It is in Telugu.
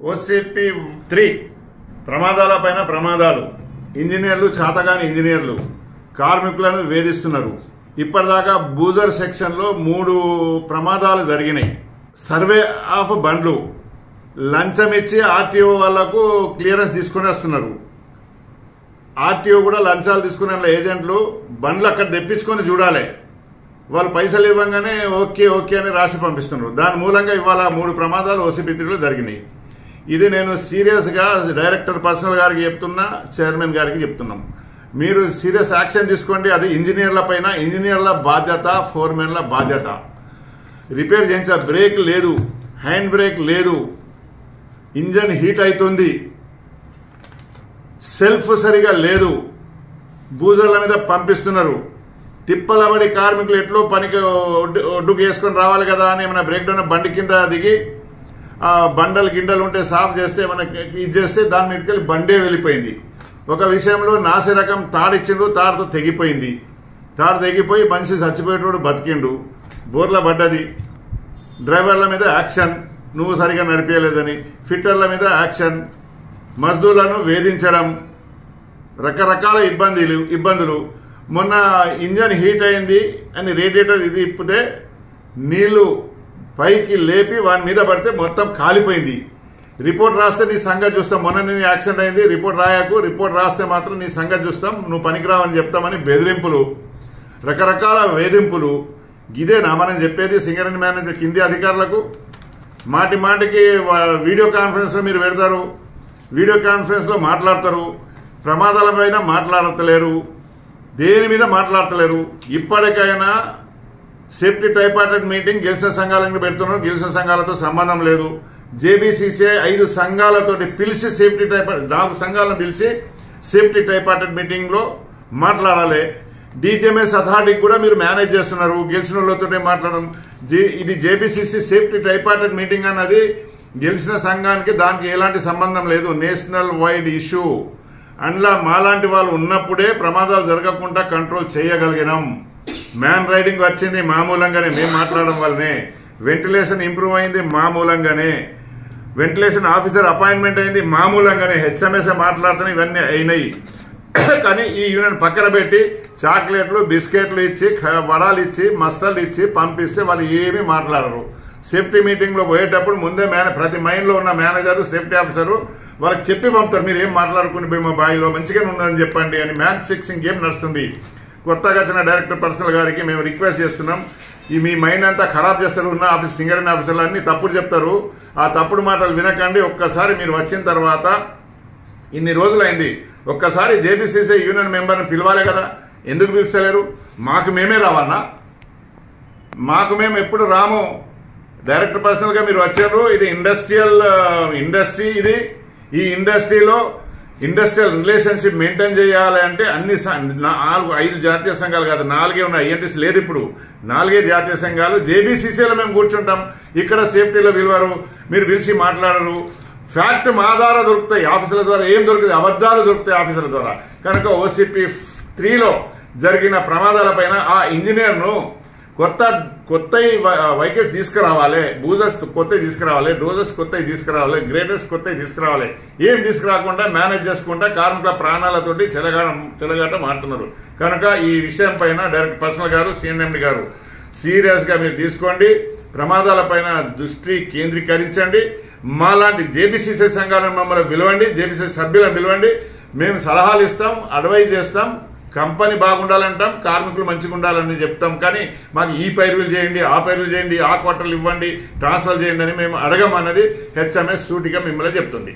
OCP3 ప్రమాదాలపైన ప్రమాదాలు. ఇంజనీర్లు, చాతగాని ఇంజనీర్లు కార్మికులను వేధిస్తున్నారు. ఇప్పటిదాకా బూజర్ సెక్షన్లో 3 ప్రమాదాలు జరిగినాయి. సర్వే ఆఫ్ బండ్లు లంచం ఇచ్చి ఆర్టీఓ వాళ్లకు క్లియరెన్స్ తీసుకుని వస్తున్నారు. ఆర్టీఓ కూడా లంచాలు తీసుకునే ఏజెంట్లు బండ్లు అక్కడ తెప్పించుకొని చూడాలి. వాళ్ళు పైసలు ఇవ్వగానే ఓకే ఓకే అని రాసి పంపిస్తున్నారు. దాని మూలంగా ఇవాళ 3 ప్రమాదాలు OCP3లో జరిగినాయి. ఇది నేను సీరియస్గా డైరెక్టర్ పర్సనల్ గారికి చెప్తున్నా, చైర్మన్ గారికి చెప్తున్నాం. మీరు సీరియస్ యాక్షన్ తీసుకోండి. అది ఇంజనీర్ల పైన, ఇంజనీర్ల బాధ్యత, ఫోర్మెన్ల బాధ్యత. రిపేర్ చేయించా, బ్రేక్ లేదు, హ్యాండ్ బ్రేక్ లేదు, ఇంజన్ హీట్ అవుతుంది, సెల్ఫ్ సరిగా లేదు, బూజర్ల మీద పంపిస్తున్నారు. తిప్పలబడి కార్మికులు ఎట్లో పనికి ఒడ్డుకు వేసుకొని రావాలి కదా అని ఏమైనా బ్రేక్ డౌన్ బండి కింద దిగి ఆ బండలు గిండలు ఉంటే సాఫ్ చేస్తే మనకి ఇది చేస్తే దాని మీదకి వెళ్ళి బండే వెళ్ళిపోయింది. ఒక విషయంలో నాసి రకం తాడిచ్చిండు, తాడుతో తెగిపోయింది. తాడు తెగిపోయి మనిషి చచ్చిపోయేటోడు బతికిండు, బోర్ల పడ్డది. డ్రైవర్ల మీద యాక్షన్, నువ్వు సరిగా నడిపేయలేదని. ఫిట్టర్ల మీద యాక్షన్, మజ్దూర్లను వేధించడం, రకరకాల ఇబ్బందులు. మొన్న ఇంజన్ హీట్ అయింది అని రేడియేటర్ ఇది ఇప్పితే నీళ్లు పైకి లేపి వాని మీద పడితే మొత్తం కాలిపోయింది. రిపోర్ట్ రాస్తే నీ సంగతి చూస్తాం. మొన్న నేను యాక్సిడెంట్ అయింది, రిపోర్ట్ రాయకు, రిపోర్ట్ రాస్తే మాత్రం నీ సంగతి చూస్తాం, నువ్వు పనికిరావని చెప్తామని బెదిరింపులు, రకరకాల వేధింపులు. ఇదేనా మనం చెప్పేది సింగరేణి మేనేజర్ కింది అధికారులకు? మాటికి వీడియో కాన్ఫరెన్స్లో మీరు పెడతారు, వీడియో కాన్ఫరెన్స్లో మాట్లాడతారు, ప్రమాదాల పైన మాట్లాడతలేరు, దేని మీద మాట్లాడతలేరు. ఇప్పటికైనా సేఫ్టీ ట్రైపార్టైట్ మీటింగ్ గెలిచిన సంఘాలను పెడుతున్నారు. గెలిచిన సంఘాలతో సంబంధం లేదు. JBCCI 5 సంఘాలతోటి పిలిచి సేఫ్టీ ట్రైపార్టైట్ 4 సంఘాలను పిలిచి సేఫ్టీ ట్రైపార్టైట్ మీటింగ్ లో మాట్లాడాలి. DGMS అథారిటీకి కూడా మీరు మేనేజ్ చేస్తున్నారు, గెలిచిన వాళ్ళతోటే మాట్లాడడం. ఇది JBCC సేఫ్టీ ట్రైపార్టైట్ మీటింగ్ అన్నది గెలిచిన సంఘానికి దానికి ఎలాంటి సంబంధం లేదు. National wide issue. అందులో మాలాంటి వాళ్ళు ఉన్నప్పుడే ప్రమాదాలు జరగకుండా కంట్రోల్ చేయగలిగినాం. మ్యాన్ రైడింగ్ వచ్చింది మామూలంగానే, మేము మాట్లాడడం వల్లనే. వెంటిలేషన్ ఇంప్రూవ్ అయింది మామూలంగానే. వెంటిలేషన్ ఆఫీసర్ అపాయింట్మెంట్ అయింది మామూలంగానే. HMS మాట్లాడుతూనే ఇవన్నీ అయినాయి. కానీ ఈ యూనియన్ పక్కన పెట్టి చాక్లెట్లు, బిస్కెట్లు ఇచ్చి, వడాలు ఇచ్చి, మస్తళ్ళు ఇచ్చి పంపిస్తే వాళ్ళు ఏమీ మాట్లాడరు. సేఫ్టీ మీటింగ్లో పోయేటప్పుడు ముందే ప్రతి మైండ్లో ఉన్న మేనేజర్, సేఫ్టీ ఆఫీసరు వాళ్ళకి చెప్పి పంపుతారు, మీరు ఏం మాట్లాడుకుని మా బాయిలో మంచిగానే ఉందని చెప్పండి అని. మ్యాచ్ ఫిక్సింగ్ గేమ్ నడుస్తుంది. కొత్తగా వచ్చిన డైరెక్టర్ పర్సనల్ గారికి మేము రిక్వెస్ట్ చేస్తున్నాం, ఈ మీ మైండ్ అంతా ఖరాబ్ చేస్తారు. ఉన్న ఆఫీస్ సింగరేణి ఆఫీసర్లు అన్ని తప్పుడు చెప్తారు. ఆ తప్పుడు మాటలు వినకండి. ఒక్కసారి మీరు వచ్చిన తర్వాత, ఇన్ని రోజులైంది, ఒక్కసారి JBCCI యూనియన్ మెంబర్ని పిలవాలి కదా. ఎందుకు పిలుస్తలేరు? మాకు మేమే రావన్నా? మాకు మేము ఎప్పుడు రాము. డైరెక్టర్ పర్సనల్గా మీరు వచ్చారు. ఇది ఇండస్ట్రీ. ఇది ఈ ఇండస్ట్రీలో ఇండస్ట్రియల్ రిలేషన్షిప్ మెయింటైన్ చేయాలి అంటే అన్ని 5 జాతీయ సంఘాలు కాదు, 4 ఉన్నాయి. INTC లేదు ఇప్పుడు, 4 జాతీయ సంఘాలు. JBCCIలో మేము కూర్చుంటాం. ఇక్కడ సేఫ్టీలో పిలవరు, మీరు పిలిచి మాట్లాడరు. ఫ్యాక్ట్ మా ద్వారా దొరుకుతాయి, ఆఫీసుల ద్వారా ఏం దొరుకుతాయి? అబద్ధాలు దొరుకుతాయి ఆఫీసుల ద్వారా. కనుక OCP3లో జరిగిన ప్రమాదాలపైన ఆ ఇంజనీర్ను కొత్త వెహికల్స్ తీసుకురావాలి, బూజర్స్ కొత్తవి తీసుకురావాలి, డోజర్స్ కొత్తవి తీసుకురావాలి, గ్రేడర్స్ కొత్తవి తీసుకురావాలి. ఏం తీసుకురాకుండా మేనేజ్ చేసుకుంటా కార్మికుల ప్రాణాలతోటి చెలగాటం ఆడుతున్నారు. కనుక ఈ విషయం పైన డైరెక్టర్ పర్సనల్ గారు, CNMD గారు సీరియస్గా మీరు తీసుకోండి. ప్రమాదాల పైన దృష్టి కేంద్రీకరించండి. మాలాంటి JBCCI సంఘాలను మమ్మల్ని పిలవండి, JBCCI సభ్యులను పిలవండి. మేము సలహాలు ఇస్తాం, అడ్వైజ్ చేస్తాం. కంపెనీ బాగుండాలంటాం, కార్మికులు మంచిగా ఉండాలని చెప్తాం. కానీ మాకు ఈ పైరులు చేయండి, ఆ పైరులు చేయండి, ఆ క్వార్టర్లు ఇవ్వండి, ట్రాన్స్ఫర్ చేయండి అని మేము అడగమన్నది HMS సూటిగా మిమ్మల్ని చెప్తుంది.